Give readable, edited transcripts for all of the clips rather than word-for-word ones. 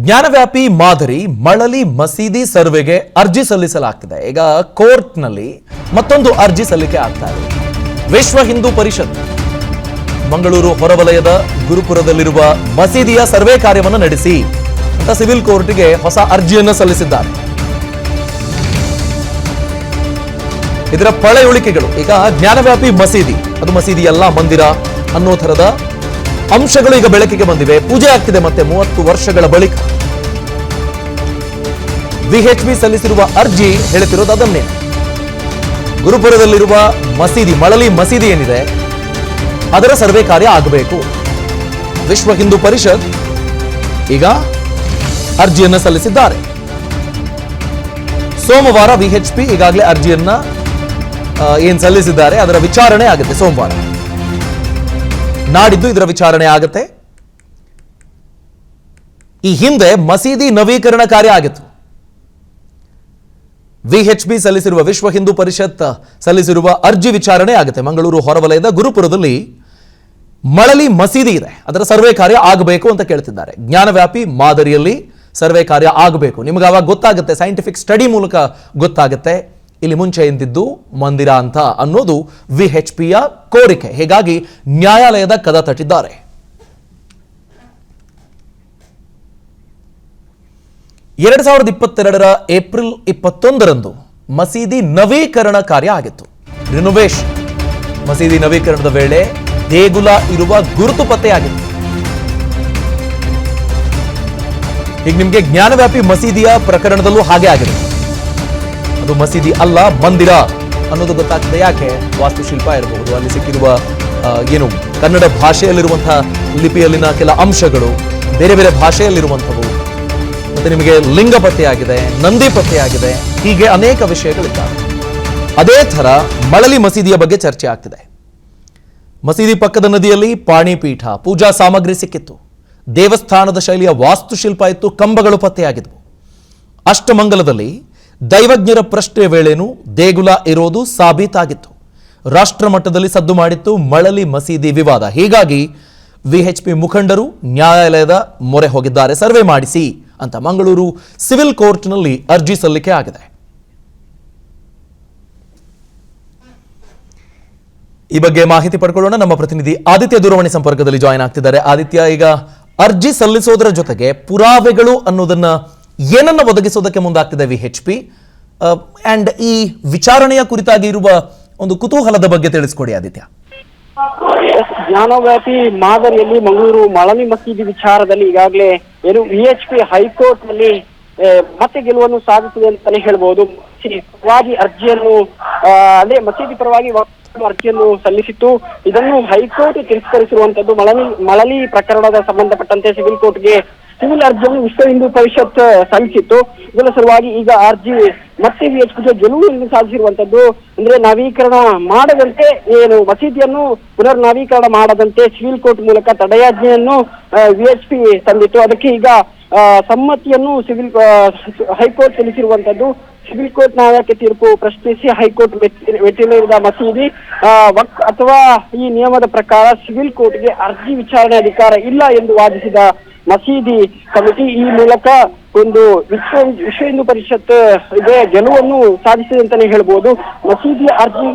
ಜ್ಞಾನವ್ಯಾಪಿ ಮಾದರಿ ಮಳಲಿ ಮಸೀದಿ ಸರ್ವೆಗೆ ಅರ್ಜಿ ಸಲ್ಲಿಸಲಾಗ್ತಿದೆ. ಈಗ ಕೋರ್ಟ್ನಲ್ಲಿ ಮತ್ತೊಂದು ಅರ್ಜಿ ಸಲ್ಲಿಕೆ ಆಗ್ತಾ ಇದೆ. ವಿಶ್ವ ಹಿಂದೂ ಪರಿಷತ್ ಮಂಗಳೂರು ಹೊರವಲಯದ ಗುರುಪುರದಲ್ಲಿರುವ ಮಸೀದಿಯ ಸರ್ವೆ ಕಾರ್ಯವನ್ನು ನಡೆಸಿ ಅಂತ ಸಿವಿಲ್ ಕೋರ್ಟ್ಗೆ ಹೊಸ ಅರ್ಜಿಯನ್ನು ಸಲ್ಲಿಸಿದ್ದಾರೆ. ಇದರ ಪಳೆಯುಳಿಕೆಗಳು ಈಗ ಜ್ಞಾನವ್ಯಾಪಿ ಮಸೀದಿ, ಅದು ಮಸೀದಿಯಲ್ಲ ಮಂದಿರ ಅನ್ನೋ ಥರದ ಅಂಶಗಳು ಈಗ ಬೆಳಕಿಗೆ ಬಂದಿವೆ. ಪೂಜೆ ಆಗ್ತಿದೆ ಮತ್ತೆ 30 ವರ್ಷಗಳ ಬಳಿಕ. ವಿಎಚ್ಪಿ ಸಲ್ಲಿಸಿರುವ ಅರ್ಜಿ ಹೇಳುತ್ತಿರೋದು ಅದನ್ನೇ. ಗುರುಪುರದಲ್ಲಿರುವ ಮಸೀದಿ, ಮಳಲಿ ಮಸೀದಿ ಏನಿದೆ ಅದರ ಸರ್ವೆ ಕಾರ್ಯ ಆಗಬೇಕು. ವಿಶ್ವ ಹಿಂದೂ ಪರಿಷತ್ ಈಗ ಅರ್ಜಿಯನ್ನು ಸಲ್ಲಿಸಿದ್ದಾರೆ. ಸೋಮವಾರ ವಿಎಚ್ಪಿ ಈಗಾಗಲೇ ಅರ್ಜಿಯನ್ನ ಏನ್ ಸಲ್ಲಿಸಿದ್ದಾರೆ ಅದರ ವಿಚಾರಣೆ ಆಗುತ್ತೆ. ಸೋಮವಾರ ನಾಡಿದ್ದು ಇದರ ವಿಚಾರಣೆ ಆಗುತ್ತೆ. ಈ ಹಿಂದೆ ಮಸೀದಿ ನವೀಕರಣ ಕಾರ್ಯ ಆಗಿತ್ತು. ವಿಎಚ್ಪಿ ಸಲ್ಲಿಸಿರುವ, ವಿಶ್ವ ಹಿಂದೂ ಪರಿಷತ್ ಸಲ್ಲಿಸಿರುವ ಅರ್ಜಿ ವಿಚಾರಣೆ ಆಗುತ್ತೆ. ಮಂಗಳೂರು ಹೊರವಲಯದ ಗುರುಪುರದಲ್ಲಿ ಮಳಲಿ ಮಸೀದಿ ಇದೆ, ಅದರ ಸರ್ವೆ ಕಾರ್ಯ ಆಗಬೇಕು ಅಂತ ಕೇಳ್ತಿದ್ದಾರೆ. ಜ್ಞಾನವ್ಯಾಪಿ ಮಾದರಿಯಲ್ಲಿ ಸರ್ವೆ ಕಾರ್ಯ ಆಗಬೇಕು. ನಿಮಗೆ ಅವಾಗ ಗೊತ್ತಾಗುತ್ತೆ, ಸೈಂಟಿಫಿಕ್ ಸ್ಟಡಿ ಮೂಲಕ ಗೊತ್ತಾಗುತ್ತೆ ಇಲ್ಲಿ ಮುಂಚೆ ಎಂದಿದ್ದು ಮಂದಿರ ಅಂತ ಅನ್ನೋದು ವಿಎಚ್ಪಿಯ ಕೋರಿಕೆ. ಹೀಗಾಗಿ ನ್ಯಾಯಾಲಯದ ಕದ ತಟ್ಟಿದ್ದಾರೆ. ಎರಡ್ 2022 ಏಪ್ರಿಲ್ 21ರಂದು ಮಸೀದಿ ನವೀಕರಣ ಕಾರ್ಯ ಆಗಿತ್ತು. ರಿನೋವೇಷನ್. ಮಸೀದಿ ನವೀಕರಣದ ವೇಳೆ ದೇಗುಲ ಇರುವ ಗುರುತು ಪತ್ತೆಯಾಗಿತ್ತು. ಈಗ ನಿಮಗೆ ಜ್ಞಾನವ್ಯಾಪಿ ಮಸೀದಿಯ ಪ್ರಕರಣದಲ್ಲೂ ಹಾಗೆ ಆಗಿದೆ. ಅದು ಮಸೀದಿ ಅಲ್ಲ, ಮಂದಿರ ಅನ್ನೋದು ಗೊತ್ತಾಗ್ತದೆ. ಯಾಕೆ? ವಾಸ್ತುಶಿಲ್ಪ ಇರಬಹುದು, ಅಲ್ಲಿ ಸಿಕ್ಕಿರುವ ಏನು ಕನ್ನಡ ಭಾಷೆಯಲ್ಲಿರುವಂತಹ ಲಿಪಿಯಲ್ಲಿನ ಕೆಲ ಅಂಶಗಳು ಬೇರೆ ಬೇರೆ ಭಾಷೆಯಲ್ಲಿರುವಂಥವು, ಮತ್ತೆ ನಿಮಗೆ ಲಿಂಗ ಪತ್ತೆಯಾಗಿದೆ, ನಂದಿ ಪತ್ತೆಯಾಗಿದೆ, ಹೀಗೆ ಅನೇಕ ವಿಷಯಗಳಿದ್ದಾವೆ. ಅದೇ ಥರ ಮಳಲಿ ಮಸೀದಿಯ ಬಗ್ಗೆ ಚರ್ಚೆ ಆಗ್ತಿದೆ. ಮಸೀದಿ ಪಕ್ಕದ ನದಿಯಲ್ಲಿ ಪಾಣಿಪೀಠ, ಪೂಜಾ ಸಾಮಗ್ರಿ ಸಿಕ್ಕಿತ್ತು. ದೇವಸ್ಥಾನದ ಶೈಲಿಯ ವಾಸ್ತುಶಿಲ್ಪ ಇತ್ತು, ಕಂಬಗಳು ಪತ್ತೆಯಾಗಿದ್ವು. ಅಷ್ಟಮಂಗಲದಲ್ಲಿ ದೈವಜ್ಞರ ಪ್ರಶ್ನೆ ವೇಳೆನೂ ದೇಗುಲ ಇರೋದು ಸಾಬೀತಾಗಿತ್ತು. ರಾಷ್ಟ್ರ ಮಟ್ಟದಲ್ಲಿ ಸದ್ದು ಮಾಡಿತ್ತು ಮಳಲಿ ಮಸೀದಿ ವಿವಾದ. ಹೀಗಾಗಿ ವಿಎಚ್ಪಿ ಮುಖಂಡರು ನ್ಯಾಯಾಲಯದ ಮೊರೆ ಹೋಗಿದ್ದಾರೆ. ಸರ್ವೆ ಮಾಡಿಸಿ ಅಂತ ಮಂಗಳೂರು ಸಿವಿಲ್ ಕೋರ್ಟ್ನಲ್ಲಿ ಅರ್ಜಿ ಸಲ್ಲಿಕೆ ಆಗಿದೆ. ಈ ಬಗ್ಗೆ ಮಾಹಿತಿ ಪಡ್ಕೊಳ್ಳೋಣ. ನಮ್ಮ ಪ್ರತಿನಿಧಿ ಆದಿತ್ಯ ದೂರವಾಣಿ ಸಂಪರ್ಕದಲ್ಲಿ ಜಾಯಿನ್ ಆಗ್ತಿದ್ದಾರೆ. ಆದಿತ್ಯ, ಈಗ ಅರ್ಜಿ ಸಲ್ಲಿಸೋದರ ಜೊತೆಗೆ ಪುರಾವೆಗಳು ಅನ್ನೋದನ್ನ ಏನನ್ನ ಒದಗಿಸೋದಕ್ಕೆ ಮುಂದಾಗ್ತಿದೆ ವಿಎಚ್ಪಿ, ಅಂಡ್ ಈ ವಿಚಾರಣೆಯ ಕುರಿತಾಗಿ ಇರುವ ಒಂದು ಕುತೂಹಲದ ಬಗ್ಗೆ ತಿಳಿಸ್ಕೊಡಿ ಆದಿತ್ಯ. ಜ್ಞಾನವ್ಯಾಪಿ ಮಾದರಿಯಲ್ಲಿ ಮಂಗಳೂರು ಮಳಲಿ ಮಸೀದಿ ವಿಚಾರದಲ್ಲಿ ಈಗಾಗಲೇ ಏನು ವಿಎಚ್ಪಿ ಹೈಕೋರ್ಟ್ ನಲ್ಲಿ ಮತ್ತೆ ಗೆಲುವನ್ನು ಸಾಧಿಸಿದೆ ಅಂತಾನೆ ಹೇಳ್ಬಹುದು. ಪರವಾಗಿ ಅರ್ಜಿಯನ್ನು ಅಂದ್ರೆ ಮಸೀದಿ ಪರವಾಗಿ ಅರ್ಜಿಯನ್ನು ಸಲ್ಲಿಸಿತ್ತು. ಇದನ್ನು ಹೈಕೋರ್ಟ್ ತಿರಸ್ಕರಿಸಿರುವಂತದ್ದು. ಮಳಲಿ ಪ್ರಕರಣದ ಸಂಬಂಧಪಟ್ಟಂತೆ ಸಿವಿಲ್ ಕೋರ್ಟ್ಗೆ ಸಿವಿಲ್ ಅರ್ಜಿಯನ್ನು ವಿಶ್ವ ಹಿಂದೂ ಪರಿಷತ್ ಸಲ್ಲಿಸಿತ್ತು. ಇದರ ಸಲುವಾಗಿ ಈಗ ಅರ್ಜಿ ಮತ್ತೆ ವಿಎಚ್ಪಿಗೆ ಗೆಲುವು ಸಾಧಿಸಿರುವಂತದ್ದು. ಅಂದ್ರೆ ನವೀಕರಣ ಮಾಡದಂತೆ, ಏನು ಮಸೀದಿಯನ್ನು ಪುನರ್ ನವೀಕರಣ ಮಾಡದಂತೆ ಸಿವಿಲ್ ಕೋರ್ಟ್ ಮೂಲಕ ತಡೆಯಾಜ್ಞೆಯನ್ನು ವಿಎಚ್ಪಿ ತಂದಿತ್ತು. ಅದಕ್ಕೆ ಈಗ ಸಮ್ಮತಿಯನ್ನು ಹೈಕೋರ್ಟ್ ಸಲ್ಲಿಸಿರುವಂತದ್ದು. ಸಿವಿಲ್ ಕೋರ್ಟ್ ನ್ಯಾಯಾಲಯಕ್ಕೆ ತೀರ್ಪು ಪ್ರಶ್ನಿಸಿ ಹೈಕೋರ್ಟ್ ಮೆಟ್ಟಿಲೇರಿದ ಮಸೀದಿ ಅಥವಾ ಈ ನಿಯಮದ ಪ್ರಕಾರ ಸಿವಿಲ್ ಕೋರ್ಟ್ಗೆ ಅರ್ಜಿ ವಿಚಾರಣೆ ಅಧಿಕಾರ ಇಲ್ಲ ಎಂದು ವಾದಿಸಿದ ಮಸೀದಿ ಕಮಿಟಿ ಈ ಮೂಲಕ ಒಂದು ವಿಶ್ವ ಹಿಂದೂ ಪರಿಷತ್ ಗೆಲುವನ್ನು ಸಾಧಿಸಿದೆ ಅಂತಾನೆ ಹೇಳ್ಬೋದು. ಮಸೀದಿ ಅರ್ಜಿ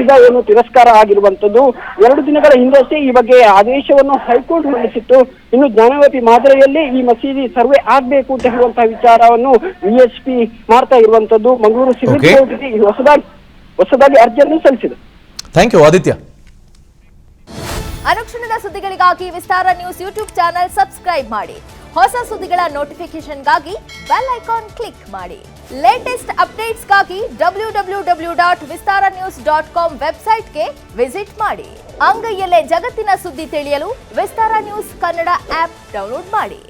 ಈಗ ಏನು ತಿರಸ್ಕಾರ ಆಗಿರುವಂತದ್ದು. 2 ದಿನಗಳ ಹಿಂದಷ್ಟೇ ಈ ಬಗ್ಗೆ ಆದೇಶವನ್ನು ಹೈಕೋರ್ಟ್ ಮಂಡಿಸಿತ್ತು. ಇನ್ನು ಜ್ಞಾನವ್ಯಾಪಿ ಮಾದರಿಯಲ್ಲಿ ಈ ಮಸೀದಿ ಸರ್ವೆ ಆಗ್ಬೇಕು ಅಂತ ಹೇಳುವಂತಹ ವಿಚಾರವನ್ನು ವಿಎಚ್ಪಿ ಮಾಡ್ತಾ ಇರುವಂತದ್ದು. ಮಂಗಳೂರು ಸಿವಿಲ್ ಕೋರ್ಟ್ಗೆ ಹೊಸದಾಗಿ ಅರ್ಜಿಯನ್ನು ಸಲ್ಲಿಸಿದೆ. Thank you Aditya. ಅನುಕ್ಷಣದ ಸುದ್ದಿಗಳಿಗಾಗಿ Vistara news YouTube channel subscribe ಮಾಡಿ. ಹೊಸ ಸುದ್ದಿಗಳ ನೋಟಿಫಿಕೇಶನ್ಗಾಗಿ ಬೆಲ್ ಐಕಾನ್ ಕ್ಲಿಕ್ ಮಾಡಿ. ಲೇಟೆಸ್ಟ್ ಅಪ್ಡೇಟ್ಸ್ಗಾಗಿ www.vistaranews.com ವೆಬ್ಸೈಟ್ಗೆ ವಿಸಿಟ್ ಮಾಡಿ. ಅಂಗೈಯಲ್ಲೇ ಜಗತ್ತಿನ ಸುದ್ದಿ ತಿಳಿಯಲು Vistara news Kannada app download ಮಾಡಿ.